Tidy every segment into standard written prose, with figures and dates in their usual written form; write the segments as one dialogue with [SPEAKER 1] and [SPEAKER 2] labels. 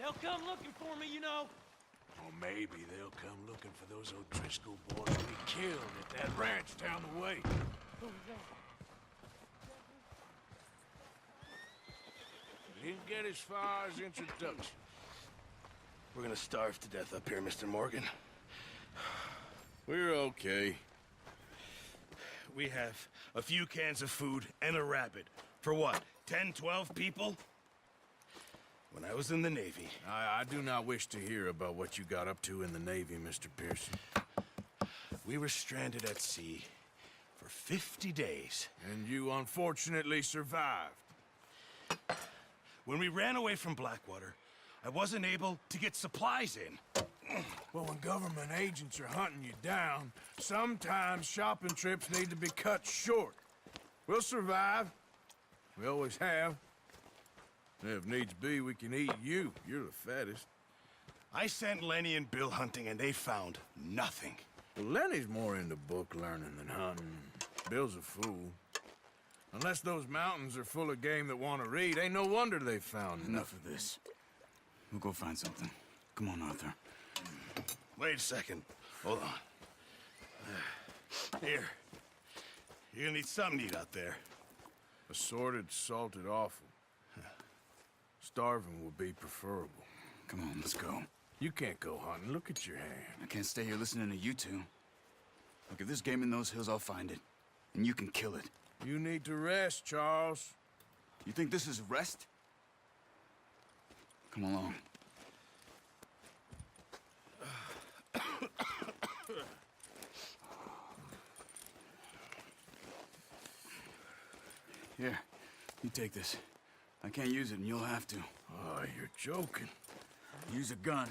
[SPEAKER 1] They'll come looking for me, you know.
[SPEAKER 2] Or maybe they'll come looking for those O'Driscoll boys we killed at that ranch down the way. We didn't get as far as introduction.
[SPEAKER 3] We're gonna starve to death up here, Mr. Morgan.
[SPEAKER 2] We're okay.
[SPEAKER 3] We have a few cans of food and a rabbit. For what, 10, 12 people? When I was in the Navy...
[SPEAKER 2] I do not wish to hear about what you got up to in the Navy, Mr. Pearson.
[SPEAKER 3] We were stranded at sea for 50 days.
[SPEAKER 2] And you unfortunately survived.
[SPEAKER 3] When we ran away from Blackwater, I wasn't able to get supplies in.
[SPEAKER 2] Well, when government agents are hunting you down, sometimes shopping trips need to be cut short. We'll survive. We always have. And if needs be, we can eat you. You're the fattest.
[SPEAKER 3] I sent Lenny and Bill hunting, and they found nothing.
[SPEAKER 2] Well, Lenny's more into book learning than hunting. Bill's a fool. Unless those mountains are full of game that want to read, ain't no wonder they found
[SPEAKER 4] Enough of this. We'll go find something. Come on, Arthur.
[SPEAKER 3] Wait a second. Hold on. Here. You're gonna need something to eat out there.
[SPEAKER 2] Assorted, salted offal. Starving would be preferable.
[SPEAKER 4] Come on, let's go.
[SPEAKER 2] You can't go hunting. Look at your hand.
[SPEAKER 4] I can't stay here listening to you two. Look, if there's game in those hills, I'll find it. And you can kill it.
[SPEAKER 2] You need to rest, Charles.
[SPEAKER 4] You think this is rest? Come along. Here, you take this. I can't use it, and you'll have to.
[SPEAKER 2] Oh, you're joking.
[SPEAKER 4] Use a gun,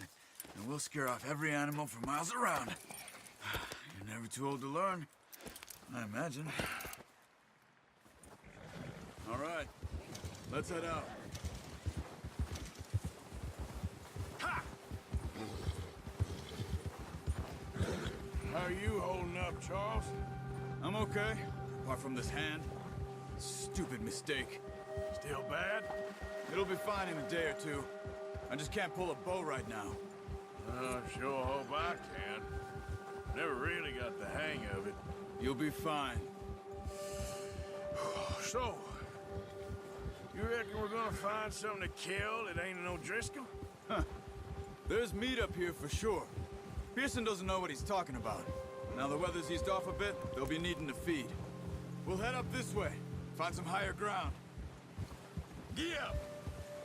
[SPEAKER 4] and we'll scare off every animal for miles around. You're never too old to learn, I imagine. All right, let's head out.
[SPEAKER 2] Ha! How are you holding up, Charles?
[SPEAKER 4] I'm okay, apart from this hand. Stupid mistake.
[SPEAKER 2] Still bad?
[SPEAKER 4] It'll be fine in a day or two. I just can't pull a bow right now.
[SPEAKER 2] I sure hope I can. Never really got the hang of it.
[SPEAKER 4] You'll be fine.
[SPEAKER 2] So, you reckon we're gonna find something to kill that ain't an O'Driscoll?
[SPEAKER 4] Huh. There's meat up here for sure. Pearson doesn't know what he's talking about. Now the weather's eased off a bit, they'll be needing to feed. We'll head up this way, find some higher ground.
[SPEAKER 2] Yeah.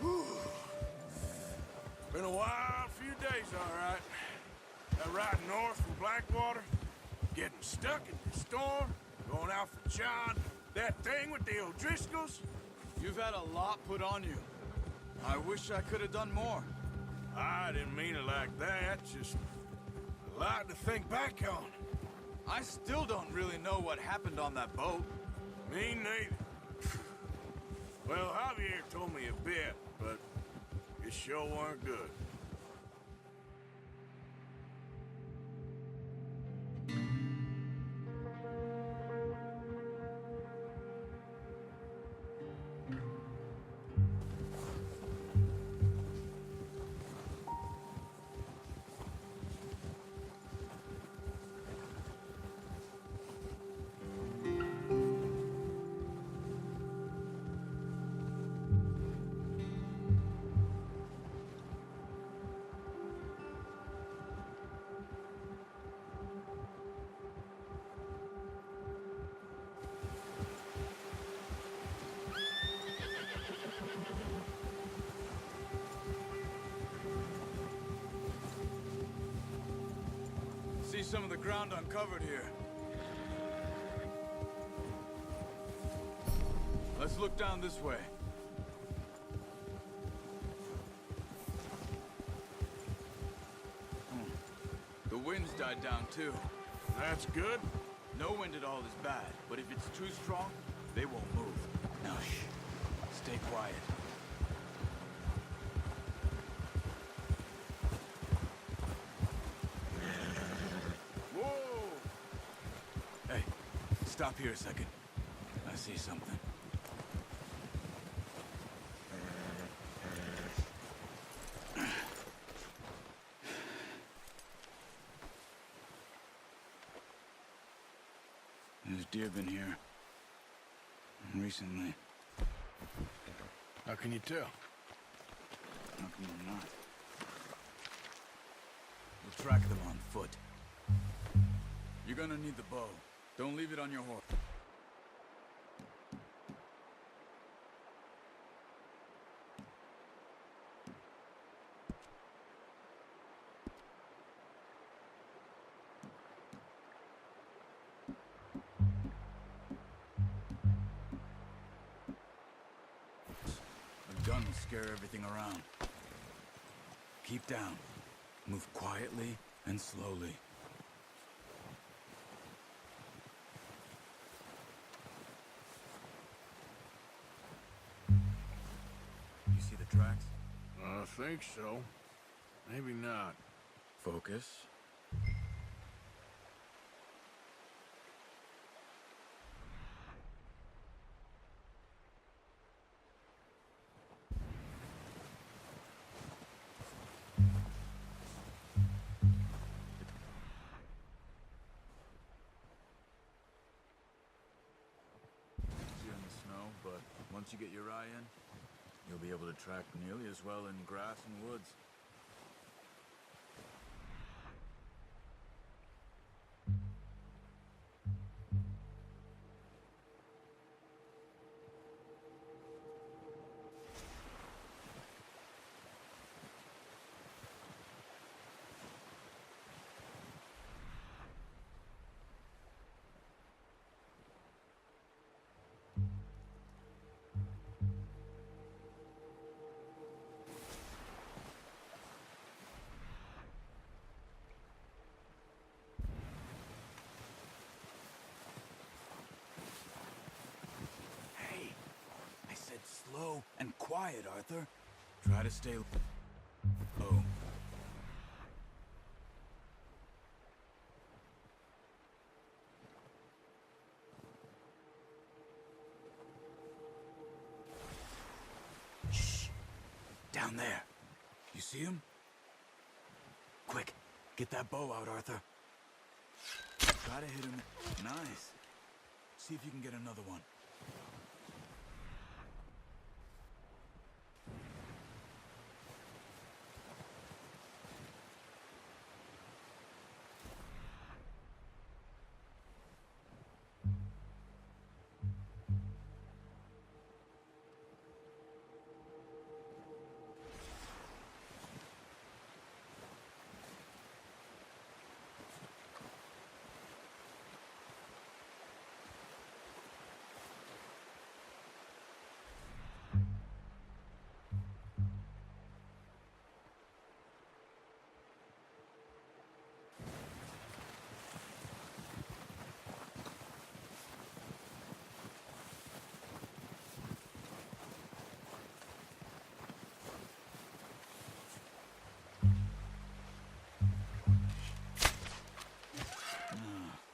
[SPEAKER 2] Whew. Been a wild few days, all right. That ride north from Blackwater, getting stuck in the storm, going out for John, that thing with the O'Driscolls.
[SPEAKER 4] You've had a lot put on you. I wish I could have done more.
[SPEAKER 2] I didn't mean it like that, just a lot to think back on.
[SPEAKER 4] I still don't really know what happened on that boat.
[SPEAKER 2] Me neither. Well, Javier told me a bit, but it sure weren't good.
[SPEAKER 4] See some of the ground uncovered here. Let's look down this way. The wind's died down too.
[SPEAKER 2] That's good.
[SPEAKER 4] No wind at all is bad, but if it's too strong, they won't move. Now shh. Stay quiet.
[SPEAKER 2] Whoa!
[SPEAKER 4] Hey, stop here a second. I see something. deer been here? Recently.
[SPEAKER 2] How can you tell?
[SPEAKER 4] How come I'm not? We'll track them on foot. You're gonna need the bow. Don't leave it on your horse. A gun will scare everything around. Keep down. Move quietly and slowly. You see the tracks?
[SPEAKER 2] I think so. Maybe not.
[SPEAKER 4] Focus. You're in the snow, but once you get your eye in, you'll be able to track nearly as well in grass and woods. Hey, I said slow and quiet, Arthur. Try to stay low. Shh. Down there. You see him? Quick, get that bow out, Arthur. Try to hit him. Nice. See if you can get another one.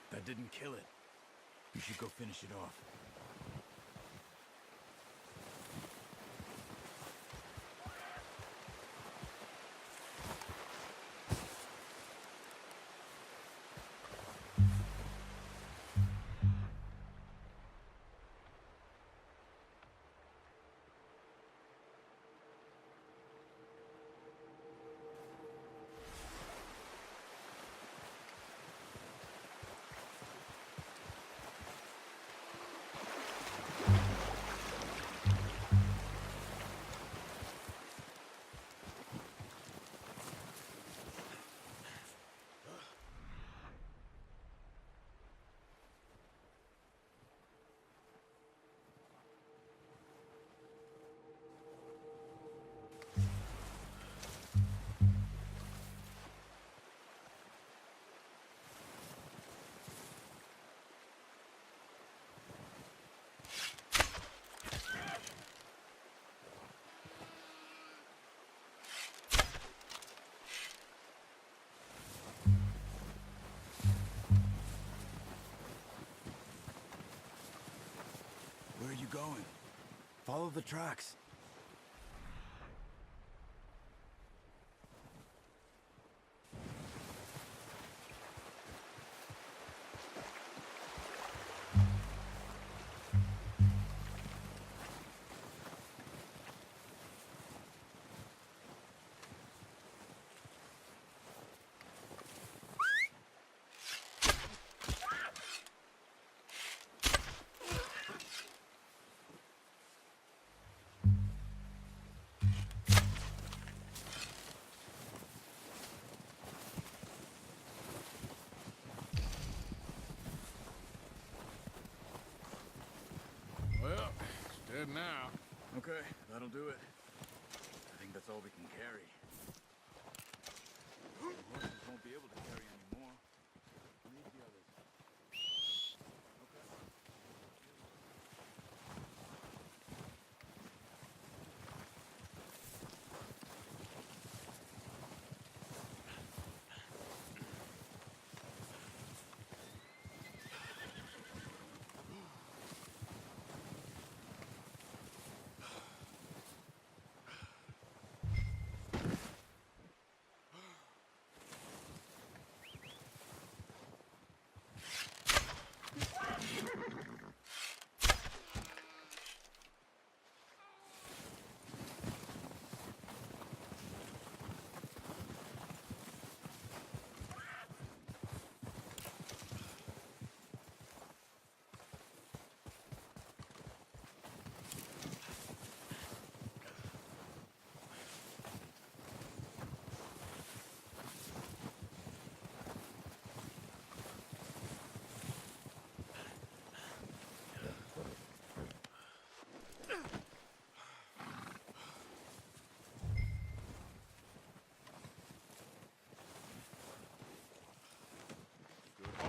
[SPEAKER 4] That didn't kill it. You should go finish it off. Where are you going? Follow the tracks.
[SPEAKER 2] good now.
[SPEAKER 4] Okay, that'll do it. I think that's all we can carry. The horses won't be able to carry any more. Leave the others. Okay.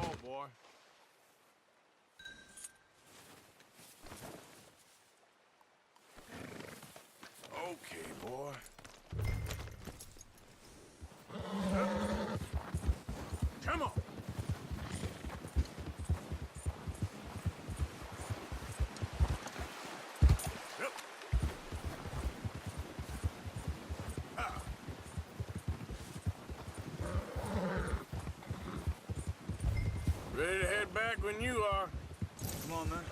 [SPEAKER 2] Oh, boy. Okay, boy. Come on. Yep. Ah. Ready to head back when you are.
[SPEAKER 4] Come on, then.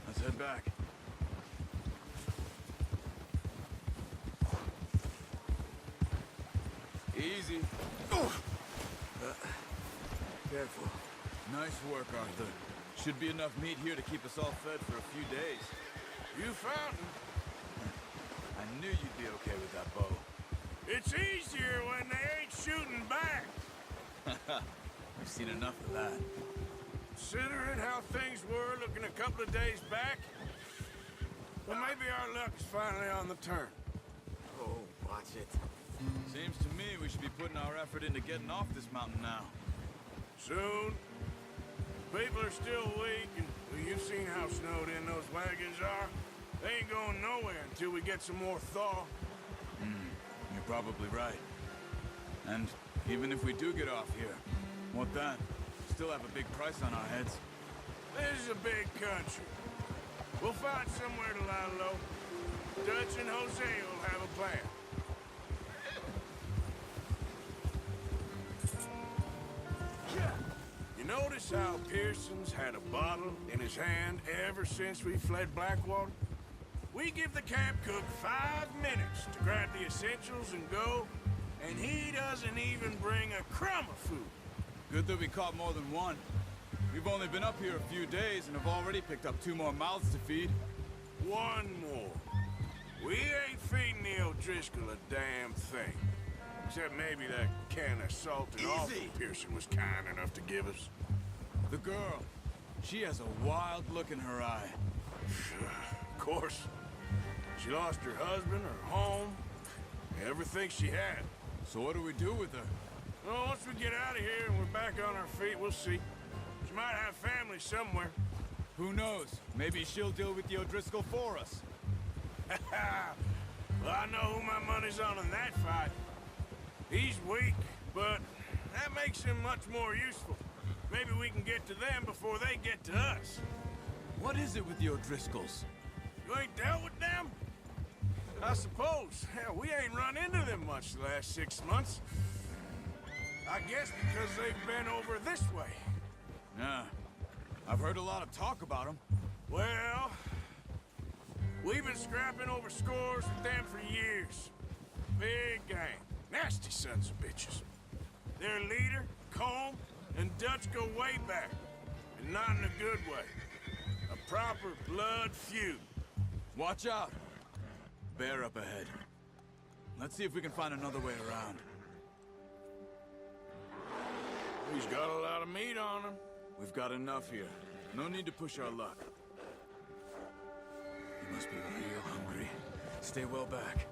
[SPEAKER 4] Let's head back.
[SPEAKER 2] Easy.
[SPEAKER 4] Careful. Nice work, Arthur. Should be enough meat here to keep us all fed for a few days.
[SPEAKER 2] You found him.
[SPEAKER 4] I knew you'd be okay with that bow.
[SPEAKER 2] It's easier when they ain't shooting back.
[SPEAKER 4] We've seen enough of that.
[SPEAKER 2] Considering how things were looking a couple of days back, well, maybe our luck is finally on the turn.
[SPEAKER 4] Oh, watch it. Seems to me we should be putting our effort into getting off this mountain now.
[SPEAKER 2] Soon. People are still weak, and well, you've seen how snowed in those wagons are. They ain't going nowhere until we get some more thaw.
[SPEAKER 4] You're probably right. And even if we do get off here, what then? Still have a big price on our heads.
[SPEAKER 2] This is a big country. We'll find somewhere to lie low. Dutch and Jose will have a plan. You notice how Pearson's had a bottle in his hand ever since we fled Blackwater? We give the camp cook 5 minutes to grab the essentials and go, and he doesn't even bring a crumb of food.
[SPEAKER 4] Good that we caught more than one. We've only been up here a few days and have already picked up 2 more mouths to feed.
[SPEAKER 2] One more. We ain't feeding the O'Driscoll a damn thing. Except maybe that can of salted offal Pearson was kind enough to give us.
[SPEAKER 4] The girl. She has a wild look in her eye.
[SPEAKER 2] Of course. She lost her husband, her home, everything she had.
[SPEAKER 4] So what do we do with her?
[SPEAKER 2] Well, once we get out of here and we're back on our feet, we'll see. She might have family somewhere.
[SPEAKER 4] Who knows? Maybe she'll deal with the O'Driscoll for us.
[SPEAKER 2] Well, I know who my money's on in that fight. He's weak, but that makes him much more useful. Maybe we can get to them before they get to us.
[SPEAKER 4] What is it with the O'Driscolls?
[SPEAKER 2] You ain't dealt with them? I suppose. Hell, we ain't run into them much the last 6 months. I guess because they've been over this way.
[SPEAKER 4] Yeah. I've heard a lot of talk about them.
[SPEAKER 2] Well, we've been scrapping over scores with them for years. Big gang. Nasty sons of bitches. Their leader, Colm, and Dutch go way back. And not in a good way. A proper blood feud.
[SPEAKER 4] Watch out. Bear up ahead. Let's see if we can find another way around.
[SPEAKER 2] He's got a lot of meat on him.
[SPEAKER 4] We've got enough here. No need to push our luck. You must be real hungry. Stay well back.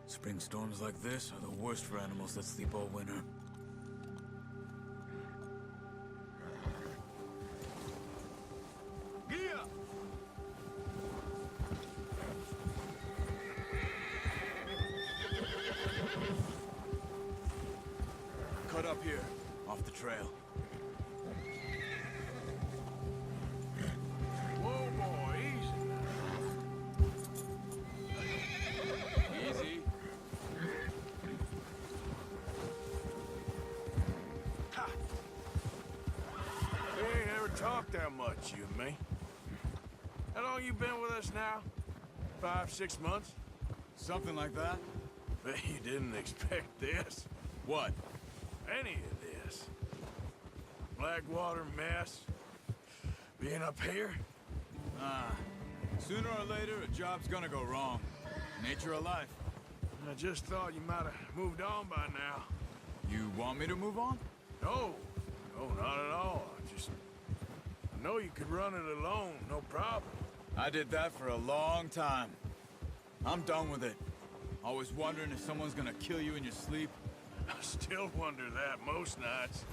[SPEAKER 4] Spring storms like this are the worst for animals that sleep all winter. Gia! Cut up here, off the trail.
[SPEAKER 2] Whoa, boy, easy.
[SPEAKER 4] Easy.
[SPEAKER 2] Ha! We ain't ever talked that much, you and me. How long you been with us now? 5, 6 months?
[SPEAKER 4] Something like that?
[SPEAKER 2] Bet you didn't expect this.
[SPEAKER 4] What?
[SPEAKER 2] Any of this. Blackwater mess. Being up here?
[SPEAKER 4] Sooner or later, a job's gonna go wrong. Nature of life.
[SPEAKER 2] I just thought you might have moved on by now.
[SPEAKER 4] You want me to move on?
[SPEAKER 2] No. No, not at all. I know you could run it alone, no problem.
[SPEAKER 4] I did that for a long time. I'm done with it. Always wondering if someone's gonna kill you in your sleep.
[SPEAKER 2] I still wonder that most nights.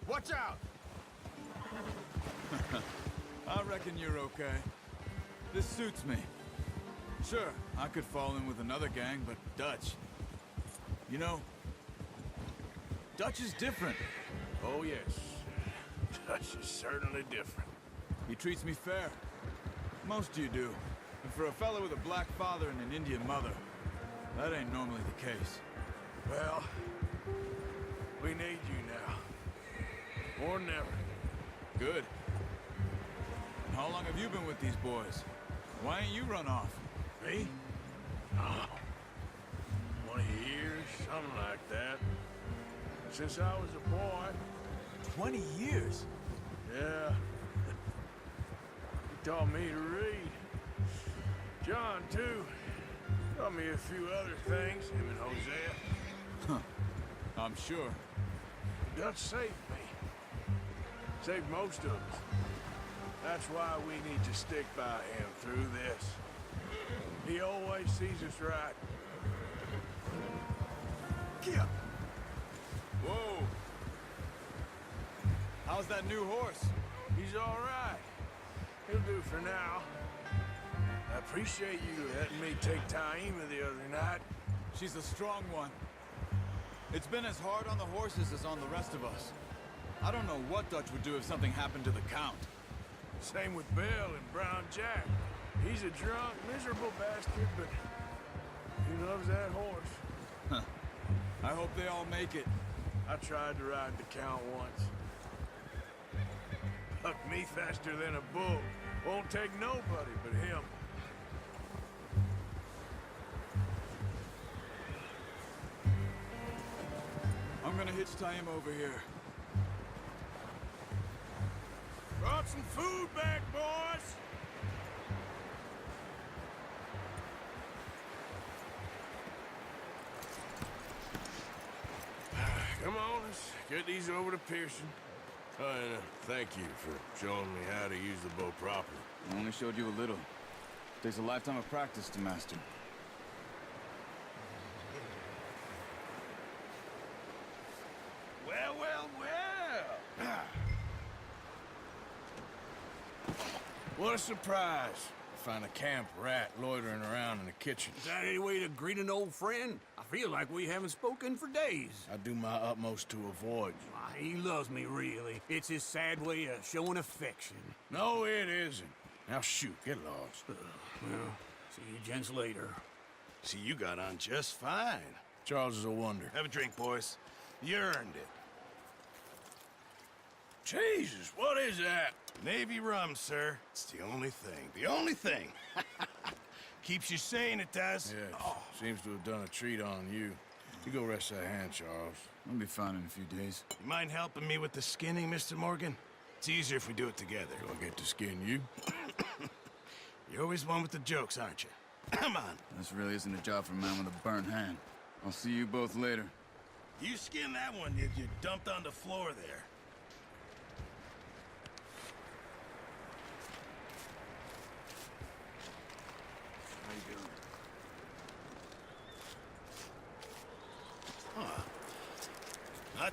[SPEAKER 4] Watch out! I reckon you're okay. This suits me. Sure, I could fall in with another gang, but Dutch... You know... Dutch is different.
[SPEAKER 2] Oh, yes. Dutch is certainly different.
[SPEAKER 4] He treats me fair. Most of you do. And for a fellow with a black father and an Indian mother, that ain't normally the case.
[SPEAKER 2] Well, we need you now. More than ever.
[SPEAKER 4] Good. And how long have you been with these boys? Why ain't you run off?
[SPEAKER 2] Me? Oh, 20 years, something like that. Since I was a boy.
[SPEAKER 4] 20 years?
[SPEAKER 2] Yeah. He taught me to read. John, too. Taught me a few other things, him and Hosea.
[SPEAKER 4] I'm sure.
[SPEAKER 2] Dutch saved me. Saved most of us. That's why we need to stick by him through this. He always sees us right.
[SPEAKER 4] Kia! Whoa! How's that new horse?
[SPEAKER 2] He's all right. He'll do for now. I appreciate you letting me take Taima the other night.
[SPEAKER 4] She's a strong one. It's been as hard on the horses as on the rest of us. I don't know what Dutch would do if something happened to the Count.
[SPEAKER 2] Same with Bill and Brown Jack. He's a drunk, miserable bastard, but he loves that horse.
[SPEAKER 4] I hope they all make it.
[SPEAKER 2] I tried to ride the Count once. Bucked me faster than a bull. Won't take nobody but him.
[SPEAKER 4] I'm gonna hitch Taima over here.
[SPEAKER 2] Brought some food back, boys! Come on, let's get these over to Pearson. Oh, and thank you for showing me how to use the bow properly.
[SPEAKER 4] I only showed you a little. Takes a lifetime of practice to master.
[SPEAKER 3] Well, well, well.
[SPEAKER 2] What a surprise. Find a camp rat loitering around in the kitchen.
[SPEAKER 1] Is that any way to greet an old friend? I feel like we haven't spoken for days.
[SPEAKER 2] I do my utmost to avoid you.
[SPEAKER 1] Ah, he loves me, really. It's his sad way of showing affection.
[SPEAKER 2] No, it isn't. Now shoot, get lost.
[SPEAKER 1] Well, see you gents later.
[SPEAKER 3] See, you got on just fine.
[SPEAKER 2] Charles is a wonder.
[SPEAKER 3] Have a drink, boys. You earned it.
[SPEAKER 2] Jesus, what is that?
[SPEAKER 3] Navy rum, sir. It's the only thing. The only thing. Keeps you sane, it does.
[SPEAKER 2] Yes, seems to have done a treat on you. You go rest that hand, Charles.
[SPEAKER 4] I'll be fine in a few days.
[SPEAKER 3] You mind helping me with the skinning, Mr. Morgan? It's easier if we do it together.
[SPEAKER 2] Do I get to skin you?
[SPEAKER 3] You're always one with the jokes, aren't you? Come on.
[SPEAKER 4] This really isn't a job for a man with a burnt hand. I'll see you both later.
[SPEAKER 3] You skin that one you dumped on the floor there.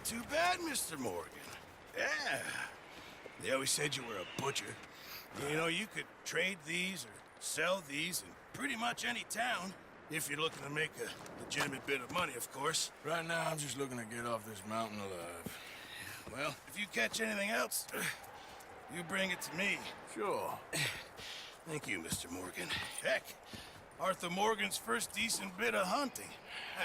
[SPEAKER 3] too bad, Mr. Morgan. Yeah. They always said you were a butcher. You know, you could trade these or sell these in pretty much any town. If you're looking to make a legitimate bit of money, of course.
[SPEAKER 2] Right now, I'm just looking to get off this mountain alive.
[SPEAKER 3] Well, if you catch anything else, you bring it to me.
[SPEAKER 2] Sure.
[SPEAKER 3] Thank you, Mr. Morgan. Heck, Arthur Morgan's first decent bit of hunting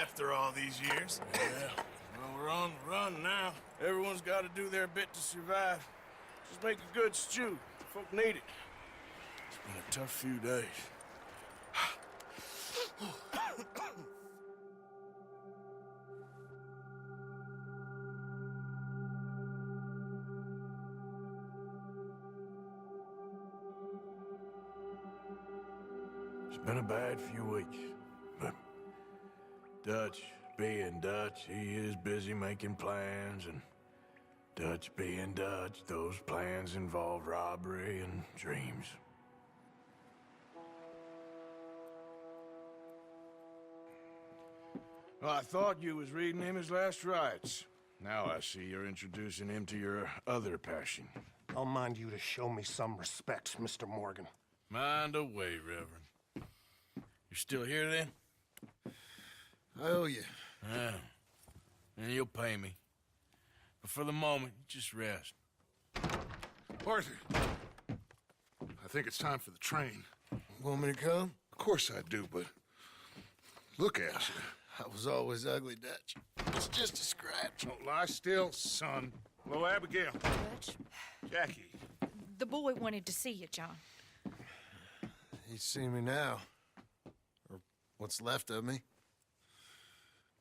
[SPEAKER 3] after all these years.
[SPEAKER 2] Yeah. Well, we're on the run now. Everyone's got to do their bit to survive. Just make a good stew. Folk need it. It's been a tough few days. It's been a bad few weeks, but Dutch being Dutch, he is busy making plans, and Dutch being Dutch, those plans involve robbery and dreams. Well, I thought you was reading him his last rites. Now I see you're introducing him to your other passion.
[SPEAKER 5] I'll mind you to show me some respect, Mr. Morgan.
[SPEAKER 2] Mind away, Reverend. You still here, then?
[SPEAKER 6] I owe you.
[SPEAKER 2] Yeah. And you'll pay me. But for the moment, just rest.
[SPEAKER 6] Arthur, I think it's time for the train.
[SPEAKER 5] Want me to come?
[SPEAKER 6] Of course I do, but look at you.
[SPEAKER 5] I was always ugly, Dutch. It's just a scratch.
[SPEAKER 6] Don't lie still, son. Hello, Abigail.
[SPEAKER 7] Dutch,
[SPEAKER 6] Jackie.
[SPEAKER 7] the boy wanted to see you, John.
[SPEAKER 5] He's seen me now. Or what's left of me.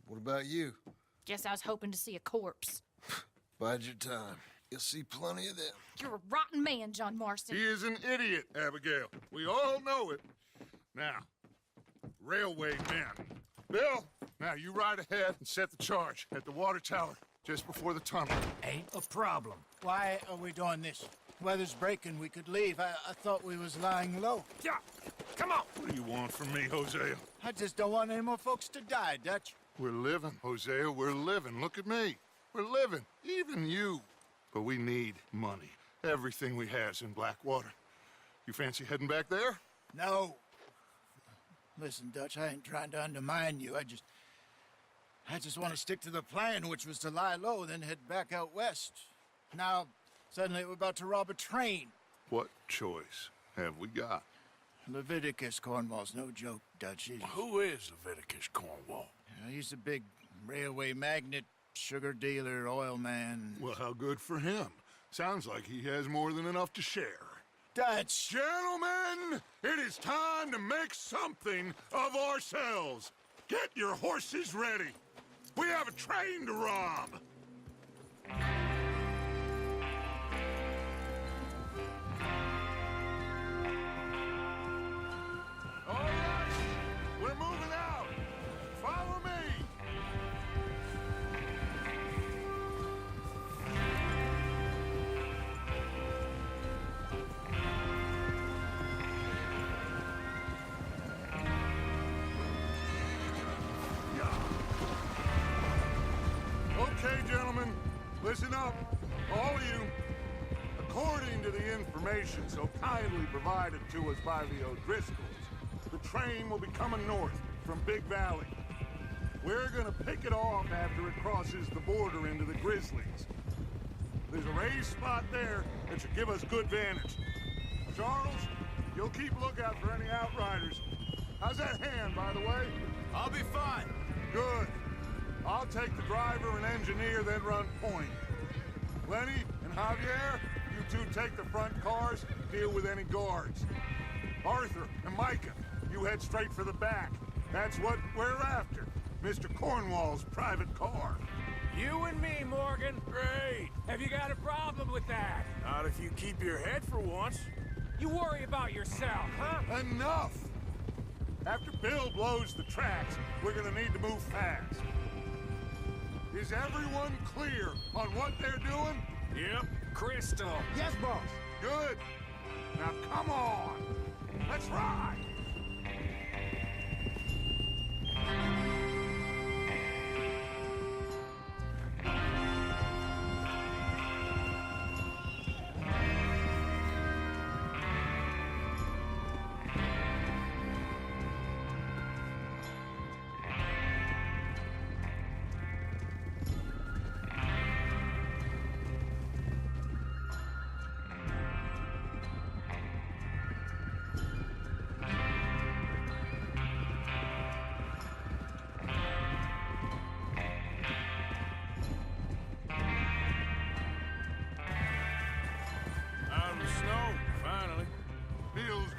[SPEAKER 5] What about you?
[SPEAKER 7] Guess I was hoping to see a corpse.
[SPEAKER 5] Bide your time. You'll see plenty of them.
[SPEAKER 7] You're a rotten man, John Marston.
[SPEAKER 6] He is an idiot, Abigail. We all know it. Now, railway men. Bill, now you ride ahead and set the charge at the water tower just before the tunnel.
[SPEAKER 8] Ain't a problem. Why are we doing this? Weather's breaking, we could leave. I thought we was lying low.
[SPEAKER 2] Yeah, come on.
[SPEAKER 6] What do you want from me, Hosea?
[SPEAKER 8] I just don't want any more folks to die, Dutch.
[SPEAKER 6] We're living, Hosea. We're living. Look at me. We're living. Even you. But we need money. Everything we has in Blackwater. You fancy heading back there?
[SPEAKER 8] No. Listen, Dutch, I ain't trying to undermine you. I just want to stick to the plan, which was to lie low, then head back out west. Now, suddenly we're about to rob a train.
[SPEAKER 6] What choice have we got?
[SPEAKER 8] Leviticus Cornwall's no joke, Dutch.
[SPEAKER 2] Who is Leviticus Cornwall?
[SPEAKER 8] He's a big railway magnate, sugar dealer, oil man.
[SPEAKER 6] Well, how good for him. Sounds like he has more than enough to share.
[SPEAKER 8] Dutch!
[SPEAKER 6] Gentlemen, it is time to make something of ourselves. Get your horses ready. We have a train to rob. All right, we're moving out. Follow me. Okay, gentlemen, listen up, all of you. According to the information so kindly provided to us by the O'Driscolls, the train will be coming north from Big Valley. We're gonna pick it off after it crosses the border into the Grizzlies. There's a raised spot there that should give us good vantage. Charles, you'll keep lookout for any outriders. How's that hand, by the way?
[SPEAKER 2] I'll be fine.
[SPEAKER 6] Good. I'll take the driver and engineer, then run point. Lenny and Javier, you two take the front cars, deal with any guards. Arthur and Micah, you head straight for the back. That's what we're after. Mr. Cornwall's private car.
[SPEAKER 1] You and me, Morgan.
[SPEAKER 2] Great.
[SPEAKER 1] Have you got a problem with that?
[SPEAKER 2] Not if you keep your head for once.
[SPEAKER 1] You worry about yourself, huh?
[SPEAKER 6] Enough! After Bill blows the tracks, we're gonna need to move fast. Is everyone clear on what they're doing?
[SPEAKER 2] Yep.
[SPEAKER 1] Crystal.
[SPEAKER 8] Yes, boss.
[SPEAKER 6] Good. Now come on. Let's ride.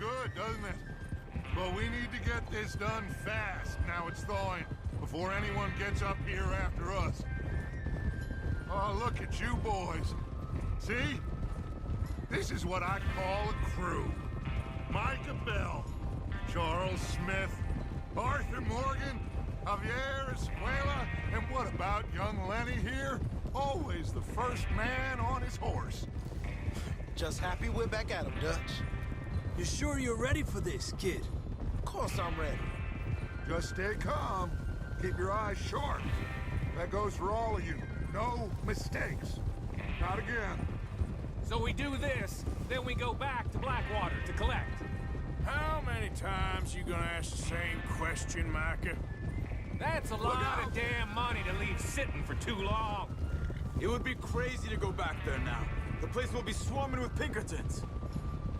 [SPEAKER 6] good, doesn't it? But we need to get this done fast. Now it's thawing, before anyone gets up here after us. Oh, look at you boys. See? This is what I call a crew. Micah Bell, Charles Smith, Arthur Morgan, Javier Escuela, and what about young Lenny here? Always the first man on his horse.
[SPEAKER 9] Just happy we're back at him, Dutch.
[SPEAKER 10] You sure you're ready for this, kid?
[SPEAKER 9] Of course I'm ready.
[SPEAKER 6] Just stay calm. Keep your eyes sharp. That goes for all of you. No mistakes. Not again.
[SPEAKER 1] So we do this, then we go back to Blackwater to collect.
[SPEAKER 2] How many times you gonna ask the same question, Micah?
[SPEAKER 1] That's a lot of damn money to leave sitting for too long.
[SPEAKER 4] It would be crazy to go back there now. The place will be swarming with Pinkertons.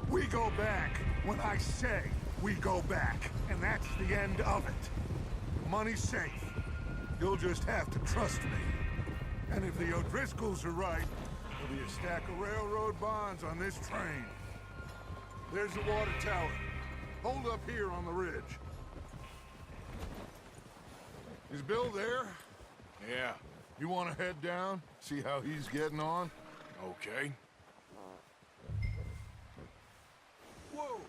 [SPEAKER 6] We go back when I say we go back, and that's the end of it. Money's safe. You'll just have to trust me. And if the O'Driscolls are right, there'll be a stack of railroad bonds on this train. There's the water tower. Hold up here on the ridge. Is Bill there?
[SPEAKER 2] Yeah,
[SPEAKER 6] You want to head down? See how he's getting on?
[SPEAKER 2] okay.
[SPEAKER 4] Whoa!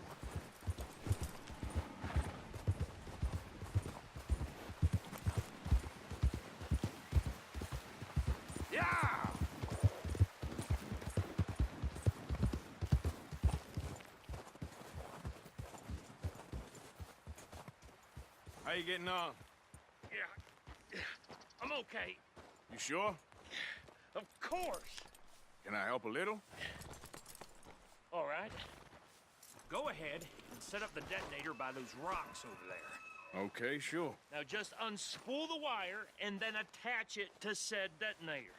[SPEAKER 2] Yeah! How you getting on?
[SPEAKER 11] Yeah, I'm okay.
[SPEAKER 2] You sure?
[SPEAKER 11] Of course.
[SPEAKER 2] Can I help a little?
[SPEAKER 11] All right. Go ahead and set up the detonator by those rocks over there.
[SPEAKER 2] Okay, sure.
[SPEAKER 11] Now just unspool the wire and then attach it to said detonator.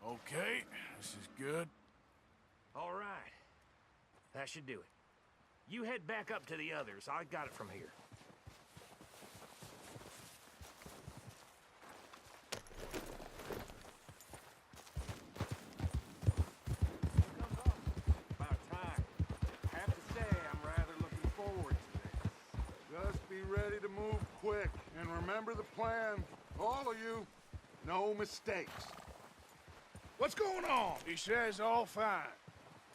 [SPEAKER 2] Okay, this is good.
[SPEAKER 11] All right. That should do it. You head back up to the others. I got it from here.
[SPEAKER 2] About time. I have to say, I'm rather looking forward to this.
[SPEAKER 6] Just be ready to move quick. And remember the plan. All of you. No mistakes. What's going on?
[SPEAKER 2] He says all fine.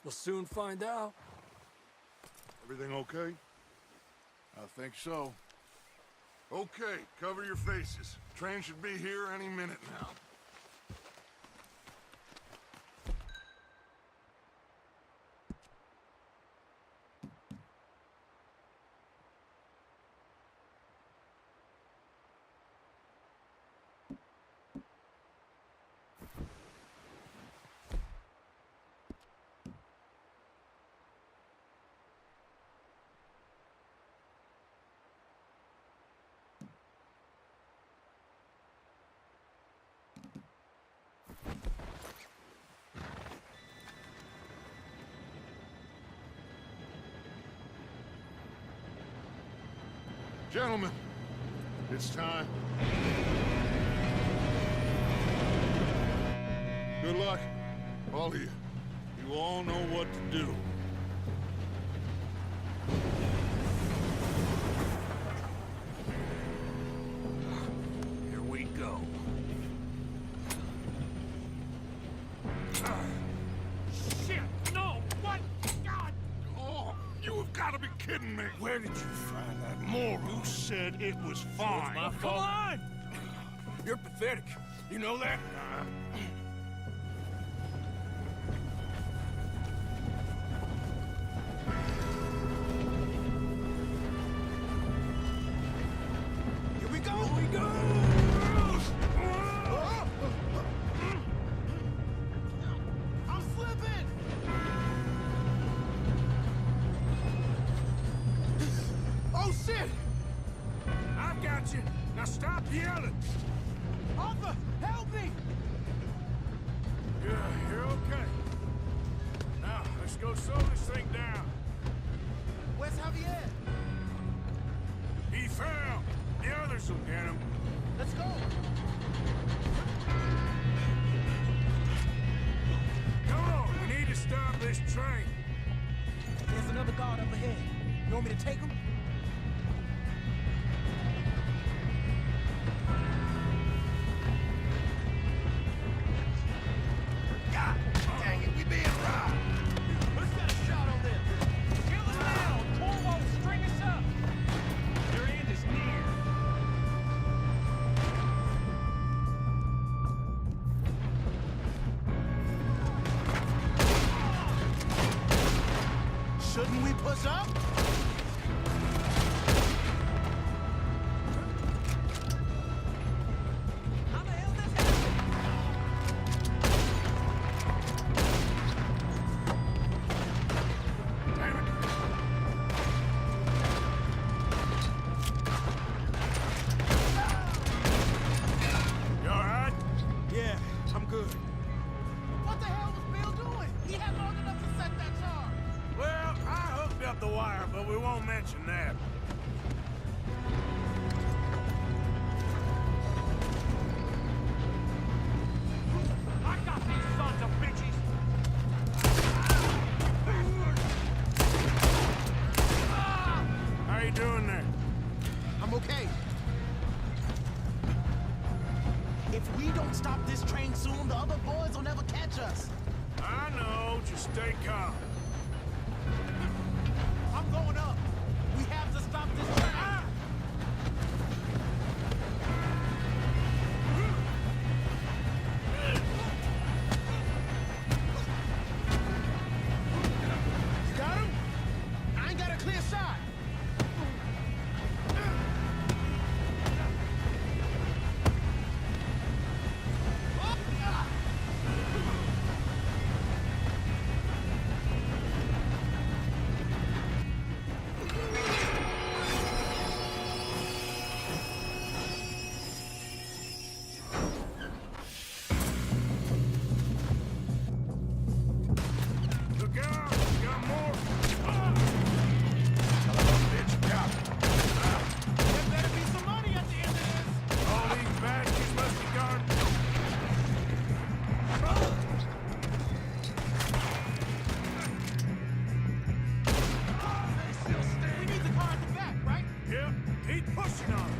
[SPEAKER 10] We'll soon find out.
[SPEAKER 6] Everything okay? I think so. Okay, cover your faces. Train should be here any minute now. Gentlemen, it's time. Good luck, all of you. You all know what to do.
[SPEAKER 1] Here we go.
[SPEAKER 11] Shit! No! What? God!
[SPEAKER 6] Oh, you have got to be kidding me. Where did you find that moron? Who said it was fine?
[SPEAKER 11] My fault. Come on!
[SPEAKER 2] You're pathetic. You know that?
[SPEAKER 9] Here we go! Here we go! I'm slipping!
[SPEAKER 2] stop yelling!
[SPEAKER 9] Arthur, help me!
[SPEAKER 2] Yeah, you're okay. Now, let's go slow this thing down.
[SPEAKER 9] Where's Javier?
[SPEAKER 2] He fell. The others will get him.
[SPEAKER 9] Let's go!
[SPEAKER 2] Come on, we need to stop this train.
[SPEAKER 9] There's another guard up ahead. You want me to take him?
[SPEAKER 3] God dang it, we being robbed.
[SPEAKER 11] Who's got a shot on this? Kill him now! Corvo, string us up! Your end is near.
[SPEAKER 9] Shouldn't we push up? How the hell this happened?
[SPEAKER 2] You all right?
[SPEAKER 9] Yeah, I'm good. What the hell was Bill doing? He had long enough to set that charge.
[SPEAKER 2] Well, I hooked up the wire, but we won't mention that.
[SPEAKER 11] I got these sons of bitches!
[SPEAKER 2] How you doing there?
[SPEAKER 9] I'm okay. If we don't stop this train soon, the other boys will never catch us.
[SPEAKER 2] I know, just stay calm.
[SPEAKER 9] I'm going up. We have to stop this train. You got him? I ain't got a clear shot.
[SPEAKER 2] Look out! Got more!
[SPEAKER 9] There better be some money at the end of this.
[SPEAKER 2] All these badges must be gone.
[SPEAKER 9] We need the car at the back, right?
[SPEAKER 2] Yep, keep pushing on it.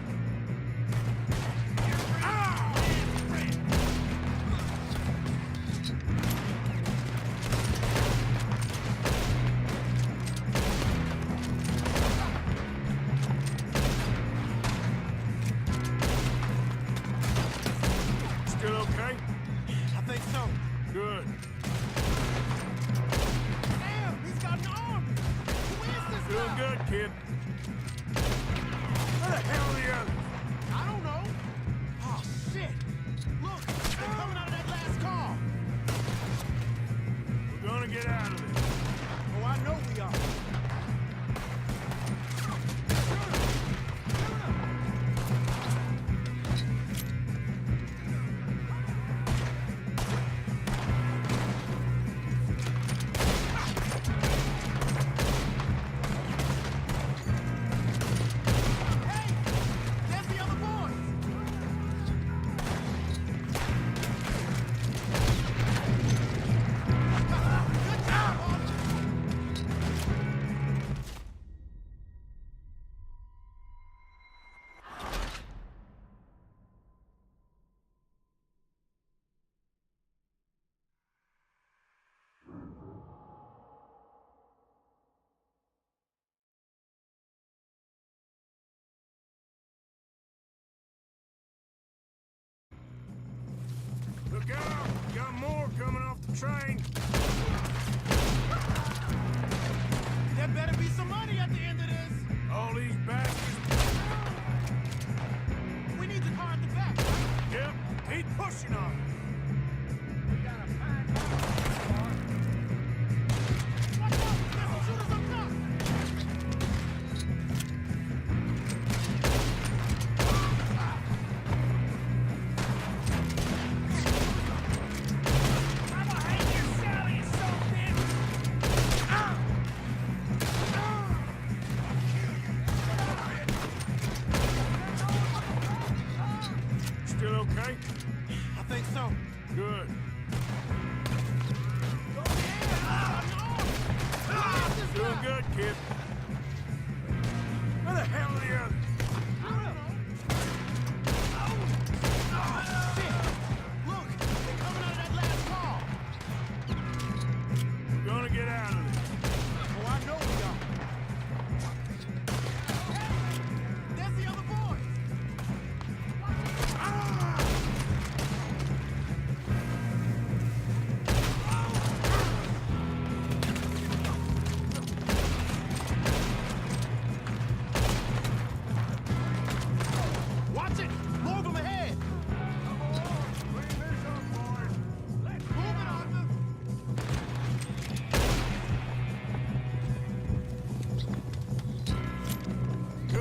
[SPEAKER 2] Still okay?
[SPEAKER 9] I think so.
[SPEAKER 2] Good.
[SPEAKER 9] Damn, he's got an army. Who is this
[SPEAKER 2] Doing
[SPEAKER 9] guy?
[SPEAKER 2] good, kid. Where the hell are the others?
[SPEAKER 9] I don't know. Oh, shit. Look, they're coming out of that last car.
[SPEAKER 2] We're gonna get out of this.
[SPEAKER 9] Oh, I know we are. Hey, there's the other boys. Good job, Arthur.
[SPEAKER 2] Look out! Got more coming off the train.
[SPEAKER 9] There better be some money at the end of this.
[SPEAKER 2] All these badges.
[SPEAKER 9] We need the car at the back, right?
[SPEAKER 2] Yep, keep pushing on it.
[SPEAKER 9] Watch out! There's some shooters up top!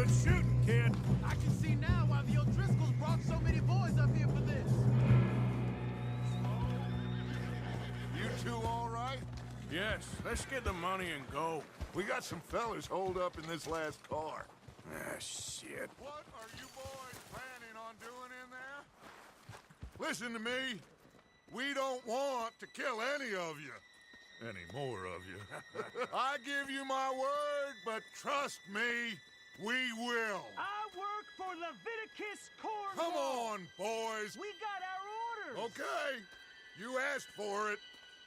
[SPEAKER 2] Good shooting, kid.
[SPEAKER 9] I can see now why the O'Driscolls brought so many boys up here for this.
[SPEAKER 6] You two all right?
[SPEAKER 2] Yes, let's get the money and go.
[SPEAKER 6] We got some fellas holed up in this last car.
[SPEAKER 2] Ah, shit.
[SPEAKER 6] What are you boys planning on doing in there? Listen to me. We don't want to kill any of you. Any more of you. I give you my word, but trust me, we will.
[SPEAKER 11] I work for Leviticus Corps.
[SPEAKER 6] Come on, boys.
[SPEAKER 11] We got our orders.
[SPEAKER 6] Okay. You asked for it.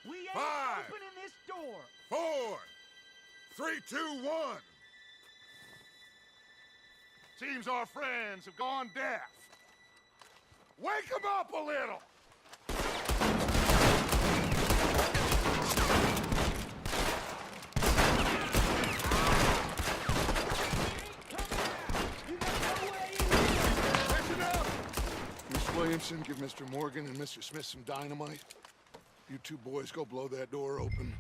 [SPEAKER 11] We ain't
[SPEAKER 6] 5,
[SPEAKER 11] opening this door.
[SPEAKER 6] 4, 3, 2, 1. Seems our friends have gone deaf. Wake them up a little. Listen up! Miss Williamson, give Mr. Morgan and Mr. Smith some dynamite. You two boys go blow that door open.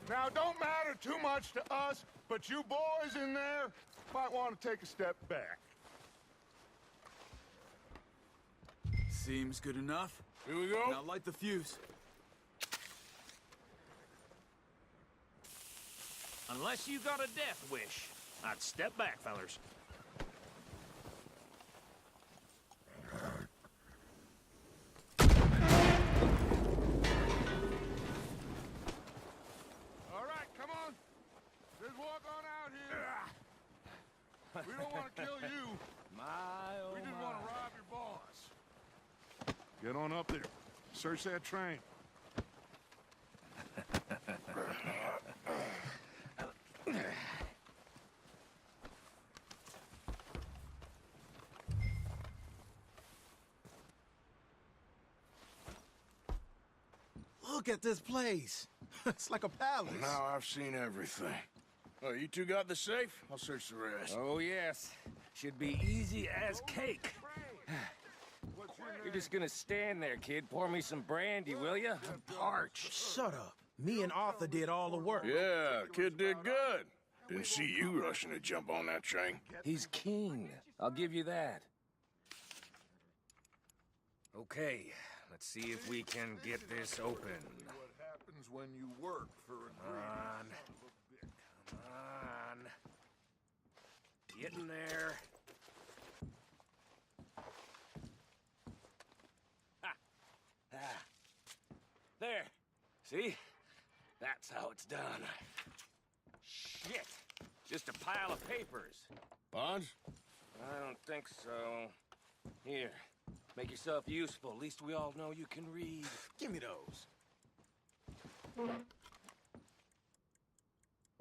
[SPEAKER 6] Now, don't matter too much to us, but you boys in there might want to take a step back.
[SPEAKER 4] Seems good enough.
[SPEAKER 2] Here we go.
[SPEAKER 4] Now light the fuse.
[SPEAKER 11] Unless you got a death wish, I'd step back, fellers.
[SPEAKER 6] All right, come on. Let's walk on out here. We don't want to kill you. We just want to rob your boss. Get on up there. Search that train.
[SPEAKER 9] Look at this place. It's like a palace.
[SPEAKER 2] Now I've seen everything. Oh, you two got the safe? I'll search the rest.
[SPEAKER 12] Oh, yes. Should be easy as cake. You're just gonna stand there, kid. Pour me some brandy, will ya?
[SPEAKER 9] I'm parched. Shut up. Me and Arthur did all the work.
[SPEAKER 2] Yeah, kid did good. Didn't see you rushing to jump on that train.
[SPEAKER 12] He's king. I'll give you that. Okay, let's see if we can get this open.
[SPEAKER 6] What happens when you work for a
[SPEAKER 12] Come on. Get in there. There. See? That's how it's done. Shit. Just a pile of papers.
[SPEAKER 2] Bonds?
[SPEAKER 12] I don't think so. Here. Make yourself useful. At least we all know you can read.
[SPEAKER 9] Give me those.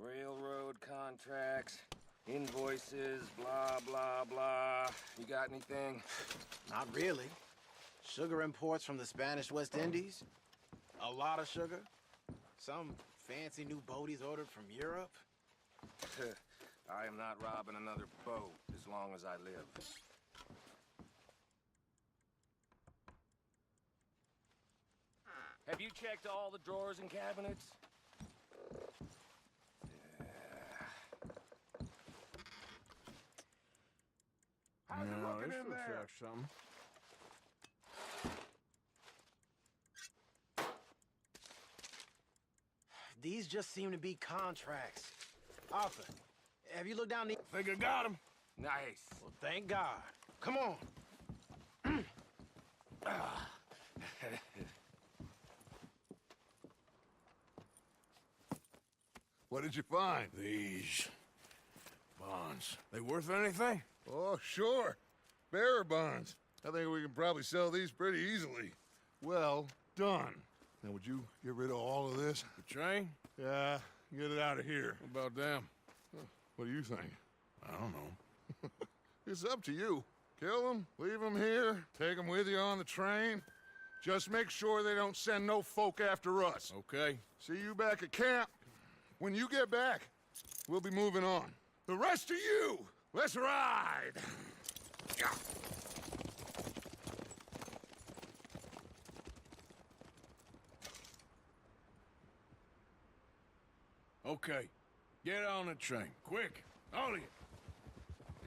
[SPEAKER 12] Railroad contracts, invoices, blah, blah, blah. You got anything?
[SPEAKER 9] Not really. Sugar imports from the Spanish West Indies. A lot of sugar. Some fancy new boat he's ordered from Europe.
[SPEAKER 12] I am not robbing another boat as long as I live. Have you checked all the drawers and cabinets?
[SPEAKER 2] How's it looking in there? Something.
[SPEAKER 9] These just seem to be contracts. Arthur, have you looked down the...
[SPEAKER 2] Think I got him.
[SPEAKER 12] Nice.
[SPEAKER 9] Well, thank God. Come on.
[SPEAKER 6] What did you find?
[SPEAKER 2] These bonds. They worth anything?
[SPEAKER 6] Oh, sure. Bearer bonds. I think we can probably sell these pretty easily. Well done. Now, would you get rid of all of this?
[SPEAKER 2] The train?
[SPEAKER 6] Yeah, get it out of here.
[SPEAKER 2] What about them?
[SPEAKER 6] What do you think?
[SPEAKER 2] I don't know.
[SPEAKER 6] It's up to you. Kill them, leave them here, take them with you on the train. Just make sure they don't send no folk after us.
[SPEAKER 2] Okay.
[SPEAKER 6] See you back at camp. When you get back, we'll be moving on. The rest of you, let's ride!
[SPEAKER 2] Okay. Get on the train, quick, all of you.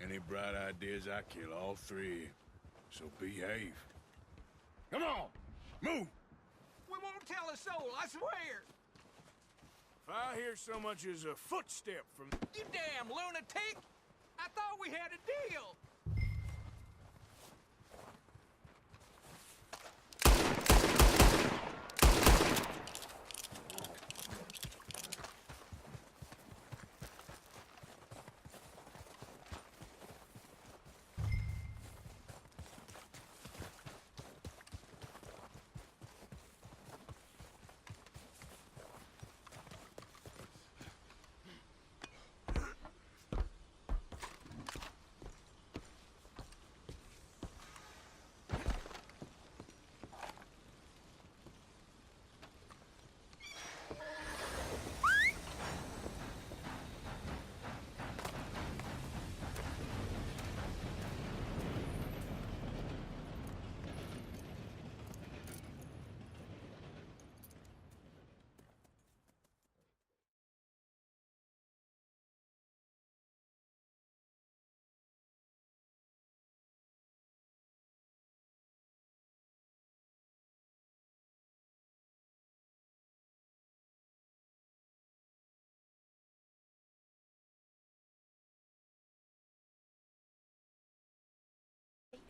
[SPEAKER 2] Any bright ideas, I kill all three. So behave. Come on, move!
[SPEAKER 12] We won't tell a soul, I swear!
[SPEAKER 2] If I hear so much as a footstep from...
[SPEAKER 12] You damn lunatic! I thought we had a deal!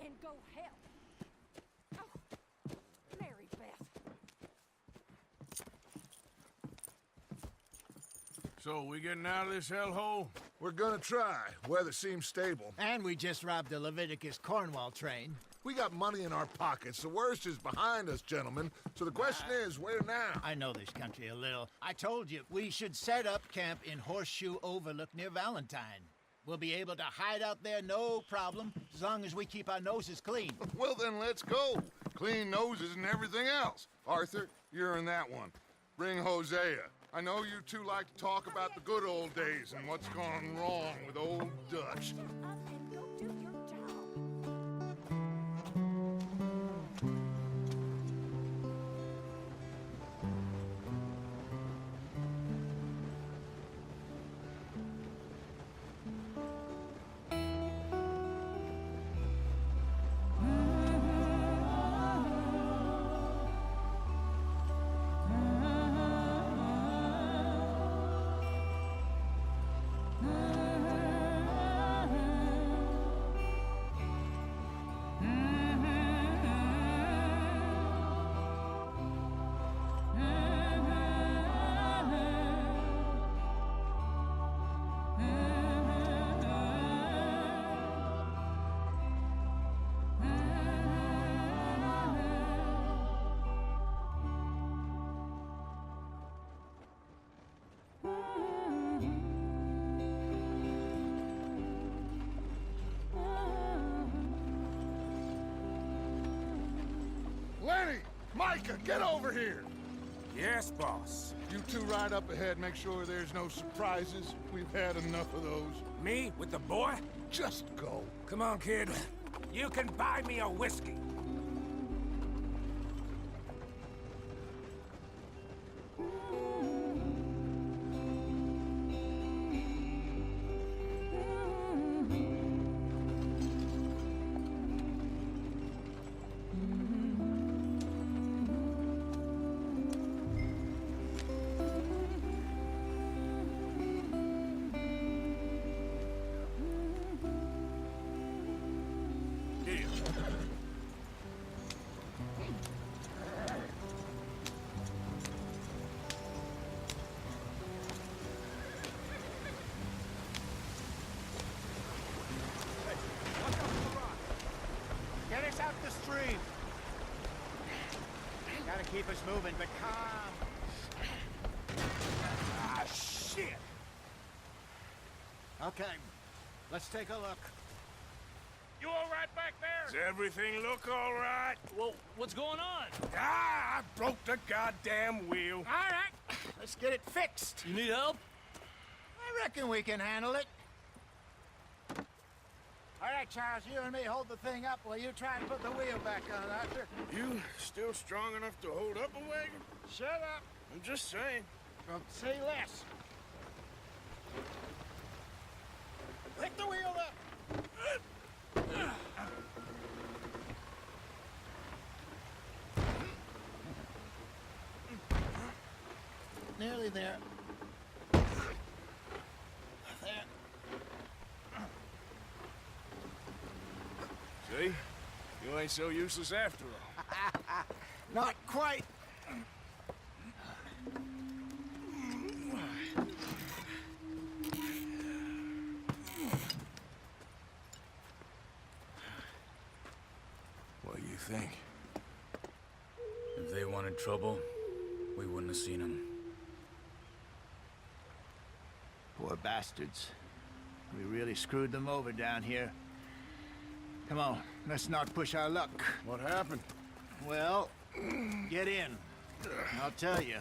[SPEAKER 7] And go help. Oh, Mary Beth.
[SPEAKER 2] So, we getting out of this hellhole?
[SPEAKER 6] We're gonna try. Weather seems stable.
[SPEAKER 8] And we just robbed the Leviticus Cornwall train.
[SPEAKER 6] We got money in our pockets. The worst is behind us, gentlemen. So the question is, where now?
[SPEAKER 8] I know this country a little. I told you, we should set up camp in Horseshoe Overlook near Valentine. We'll be able to hide out there no problem, as long as we keep our noses clean.
[SPEAKER 6] Well, then let's go. Clean noses and everything else. Arthur, you're in that one. Bring Hosea. I know you two like to talk about the good old days and what's gone wrong with old Dutch.
[SPEAKER 7] Up and go do your job.
[SPEAKER 6] Lenny! Micah, get over here!
[SPEAKER 2] Yes, boss.
[SPEAKER 6] You two ride up ahead, make sure there's no surprises. We've had enough of those.
[SPEAKER 11] Me? With the boy?
[SPEAKER 6] Just go.
[SPEAKER 11] Come on, kid. You can buy me a whiskey.
[SPEAKER 8] Get us out the stream. Gotta keep us moving, but calm.
[SPEAKER 11] Ah, shit!
[SPEAKER 8] Okay, let's take a look.
[SPEAKER 11] You all right back there?
[SPEAKER 2] Does everything look all right?
[SPEAKER 10] Well, what's going on?
[SPEAKER 2] Ah, I broke the goddamn wheel.
[SPEAKER 8] All right, let's get it fixed.
[SPEAKER 10] You need help?
[SPEAKER 8] I reckon we can handle it. All right, Charles, you and me hold the thing up while you try and put the wheel back on, Arthur.
[SPEAKER 2] You still strong enough to hold up a wagon?
[SPEAKER 8] Shut up.
[SPEAKER 2] I'm just saying.
[SPEAKER 8] Well, say less. Pick the wheel up! Nearly there. There.
[SPEAKER 2] See? You ain't so useless after all.
[SPEAKER 8] Not quite.
[SPEAKER 2] What do you think?
[SPEAKER 4] If they wanted trouble, we wouldn't have seen them.
[SPEAKER 8] Poor bastards. We really screwed them over down here. Come on, let's not push our luck.
[SPEAKER 2] What happened?
[SPEAKER 8] Well, get in. I'll tell you.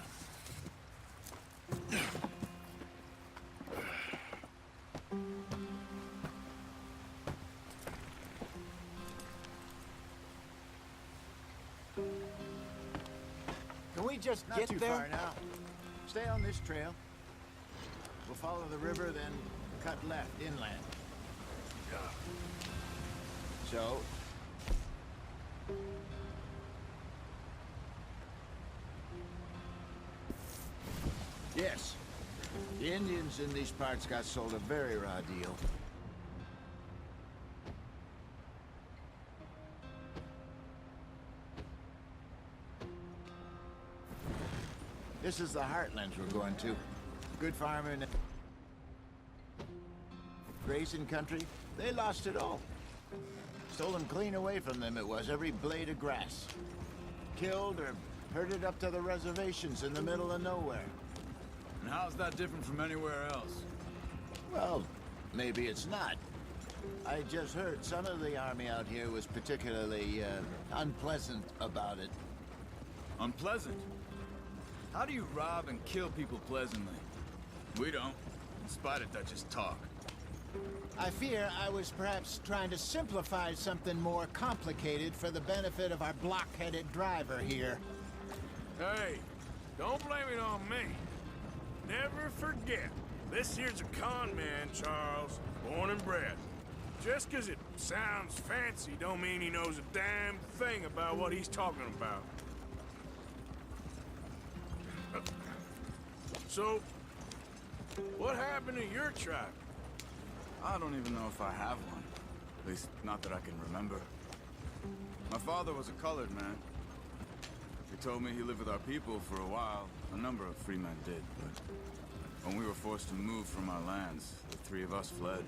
[SPEAKER 8] Can we just
[SPEAKER 9] Not
[SPEAKER 8] get
[SPEAKER 9] too
[SPEAKER 8] there?
[SPEAKER 9] far now.
[SPEAKER 8] Stay on this trail. We'll follow the river, then cut left inland. So, yes, the Indians in these parts got sold a very raw deal. This is the heartlands we're going to. Good farming, grazing country. They lost it all. Stolen clean away from them it was, every blade of grass. Killed or herded up to the reservations in the middle of nowhere.
[SPEAKER 4] And how's that different from anywhere else?
[SPEAKER 8] Well, maybe it's not. I just heard some of the army out here was particularly unpleasant about it.
[SPEAKER 4] Unpleasant? How do you rob and kill people pleasantly? We don't, in spite of Dutch's talk.
[SPEAKER 8] I fear I was perhaps trying to simplify something more complicated for the benefit of our block-headed driver here.
[SPEAKER 2] Hey, don't blame it on me. Never forget, this here's a con man, Charles, born and bred. Just 'cause it sounds fancy don't mean he knows a damn thing about what he's talking about. So, what happened to your tribe?
[SPEAKER 4] I don't even know if I have one. At least, not that I can remember. My father was a colored man. He told me he lived with our people for a while. A number of free men did, but when we were forced to move from our lands, the three of us fled.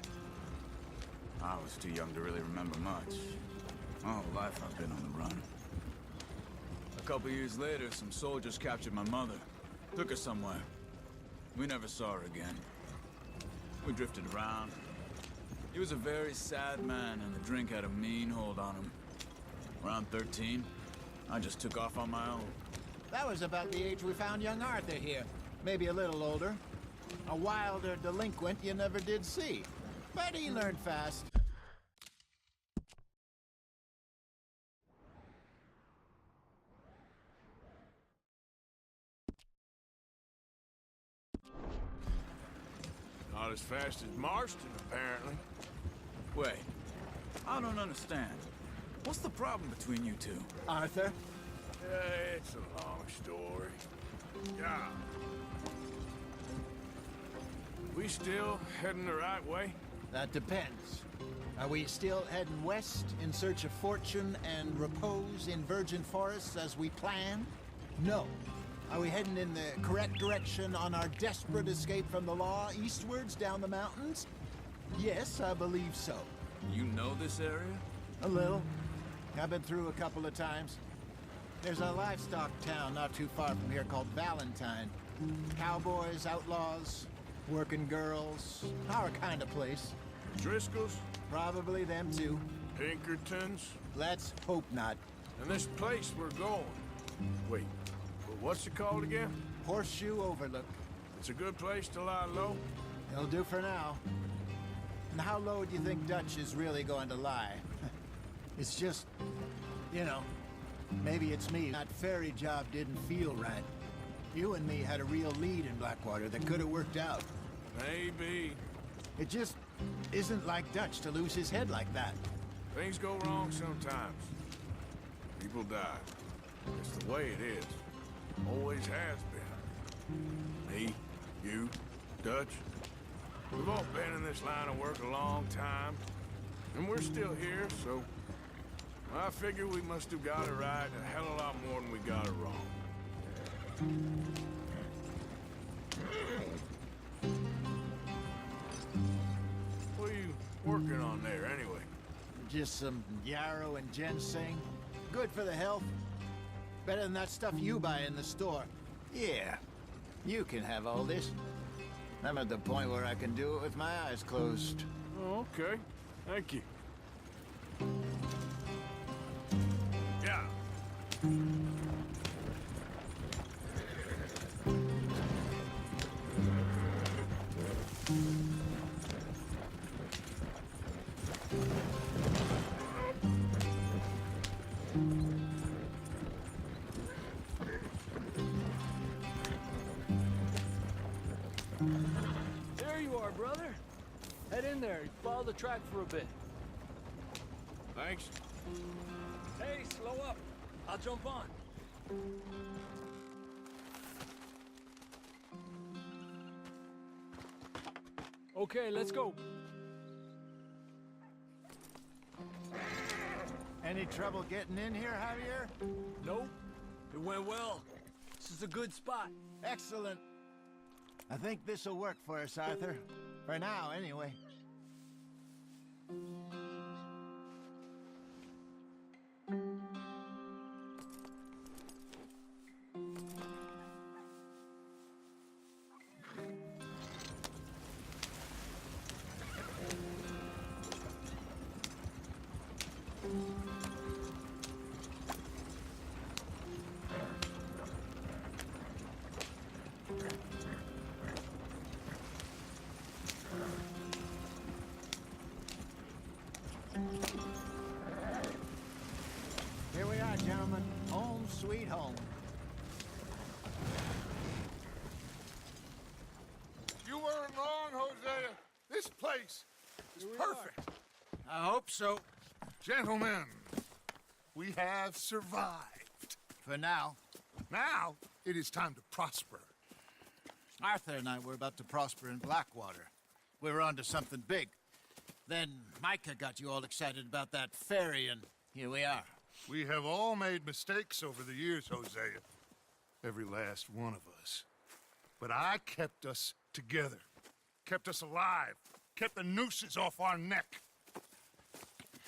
[SPEAKER 4] I was too young to really remember much. My whole life I've been on the run. A couple years later, some soldiers captured my mother. Took her somewhere. We never saw her again. We drifted around. He was a very sad man, and the drink had a mean hold on him. Around 13, I just took off on my own.
[SPEAKER 8] That was about the age we found young Arthur here. Maybe a little older. A wilder delinquent you never did see. But he learned fast.
[SPEAKER 2] Not as fast as Marston, apparently.
[SPEAKER 4] Wait, I don't understand. What's the problem between you two?
[SPEAKER 8] Arthur?
[SPEAKER 2] It's a long story. Yeah. We still heading the right way?
[SPEAKER 8] That depends. Are we still heading west in search of fortune and repose in virgin forests as we planned? No. Are we heading in the correct direction on our desperate escape from the law eastwards down the mountains? Yes, I believe so.
[SPEAKER 4] You know this area?
[SPEAKER 8] A little. I've been through a couple of times. There's a livestock town not too far from here called Valentine. Cowboys, outlaws, working girls, our kind of place.
[SPEAKER 2] Driscoll's?
[SPEAKER 8] Probably them too.
[SPEAKER 2] Pinkertons?
[SPEAKER 8] Let's hope not.
[SPEAKER 2] And this place we're going. Wait, what's it called again?
[SPEAKER 8] Horseshoe Overlook.
[SPEAKER 2] It's a good place to lie low?
[SPEAKER 8] It'll do for now. And how low do you think Dutch is really going to lie? It's just, you know, maybe it's me. That ferry job didn't feel right. You and me had a real lead in Blackwater that could have worked out.
[SPEAKER 2] Maybe.
[SPEAKER 8] It just isn't like Dutch to lose his head like that.
[SPEAKER 2] Things go wrong sometimes. People die. It's the way it is. Always has been. Me, you, Dutch. We've all been in this line of work a long time. And we're still here, so... I figure we must have got it right a hell of a lot more than we got it wrong. What are you working on there, anyway?
[SPEAKER 8] Just some yarrow and ginseng. Good for the health. Better than that stuff you buy in the store. Yeah, you can have all this. I'm at the point where I can do it with my eyes closed.
[SPEAKER 2] Oh, okay. Thank you. Yeah.
[SPEAKER 10] There you are, brother. Head in there. Follow the track for a bit.
[SPEAKER 2] Thanks.
[SPEAKER 10] Hey, slow up. I'll jump on. Okay, let's go.
[SPEAKER 8] Any trouble getting in here, Javier?
[SPEAKER 10] Nope. It went well. This is a good spot.
[SPEAKER 8] Excellent. I think this'll work for us, Arthur. For now, anyway. Here we are, gentlemen. Home sweet home.
[SPEAKER 6] You weren't wrong, Hosea. This place is perfect.
[SPEAKER 8] I hope so.
[SPEAKER 6] Gentlemen, we have survived.
[SPEAKER 8] For now.
[SPEAKER 6] Now, it is time to prosper.
[SPEAKER 8] Arthur and I were about to prosper in Blackwater. We were onto something big. Then Micah got you all excited about that ferry, and here we are.
[SPEAKER 6] We have all made mistakes over the years, Hosea. Every last one of us. But I kept us together. Kept us alive. Kept the nooses off our neck.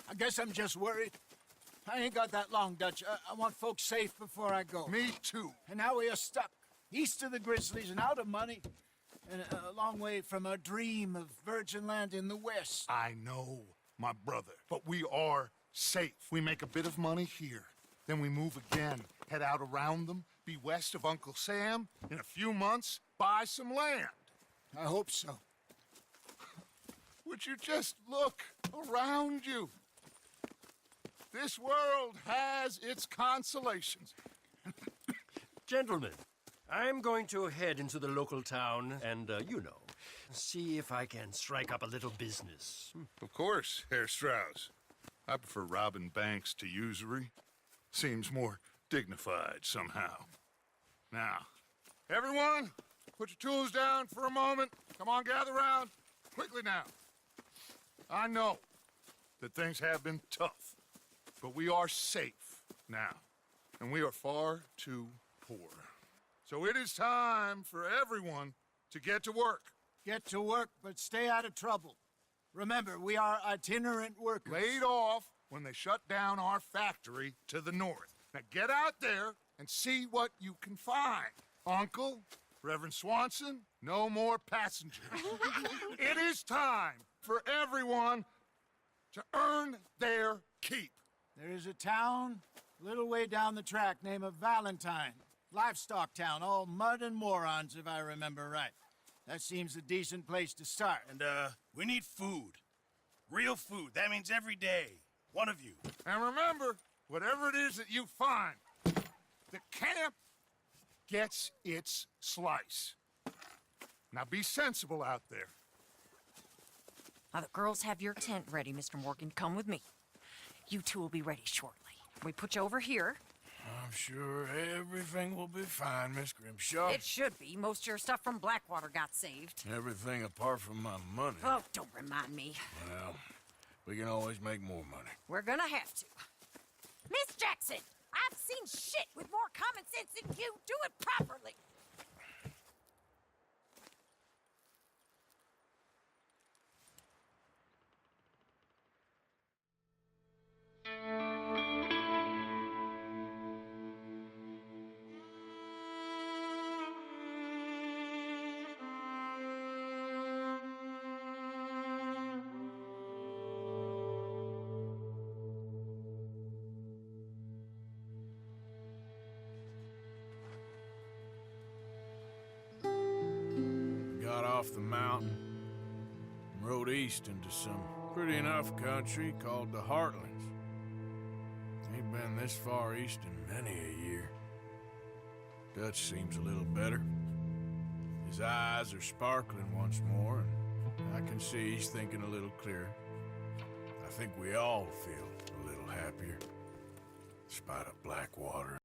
[SPEAKER 8] I guess I'm just worried. I ain't got that long, Dutch. I want folks safe before I go.
[SPEAKER 6] Me too.
[SPEAKER 8] And now we are stuck, east of the Grizzlies and out of money, and a long way from our dream of virgin land in the west.
[SPEAKER 6] I know, my brother, but we are safe. We make a bit of money here, then we move again, head out around them, be west of Uncle Sam, in a few months, buy some land.
[SPEAKER 8] I hope so.
[SPEAKER 6] Would you just look around you? This world has its consolations.
[SPEAKER 11] Gentlemen, I'm going to head into the local town and, see if I can strike up a little business.
[SPEAKER 6] Of course, Herr Strauss. I prefer robbing banks to usury. Seems more dignified somehow. Now, everyone, put your tools down for a moment. Come on, gather round. Quickly now. I know that things have been tough, but we are safe now, and we are far too poor. So it is time for everyone to get to work.
[SPEAKER 8] Get to work, but stay out of trouble. Remember, we are itinerant workers.
[SPEAKER 6] Laid off when they shut down our factory to the north. Now get out there and see what you can find. Uncle, Reverend Swanson, no more passengers. It is time for everyone to earn their keep.
[SPEAKER 8] There is a town a little way down the track named Valentine. Livestock town, all mud and morons, if I remember right. That seems a decent place to start.
[SPEAKER 3] And, we need food. Real food. That means every day. One of you.
[SPEAKER 6] And remember, whatever it is that you find, the camp gets its slice. Now be sensible out there.
[SPEAKER 7] Now, the girls have your tent ready, Mr. Morgan. Come with me. You two will be ready shortly. We put you over here.
[SPEAKER 2] I'm sure everything will be fine, Miss Grimshaw.
[SPEAKER 7] It should be. Most of your stuff from Blackwater got saved.
[SPEAKER 2] Everything apart from my money.
[SPEAKER 7] Oh, don't remind me.
[SPEAKER 2] Well, we can always make more money.
[SPEAKER 7] We're gonna have to. Miss Jackson, I've seen shit with more common sense than you. Do it properly.
[SPEAKER 2] Got off the mountain and rode east into some pretty enough country called the Heartlands. Ain't been this far east in many a year. Dutch seems a little better. His eyes are sparkling once more, and I can see he's thinking a little clearer. I think we all feel a little happier, despite of Blackwater.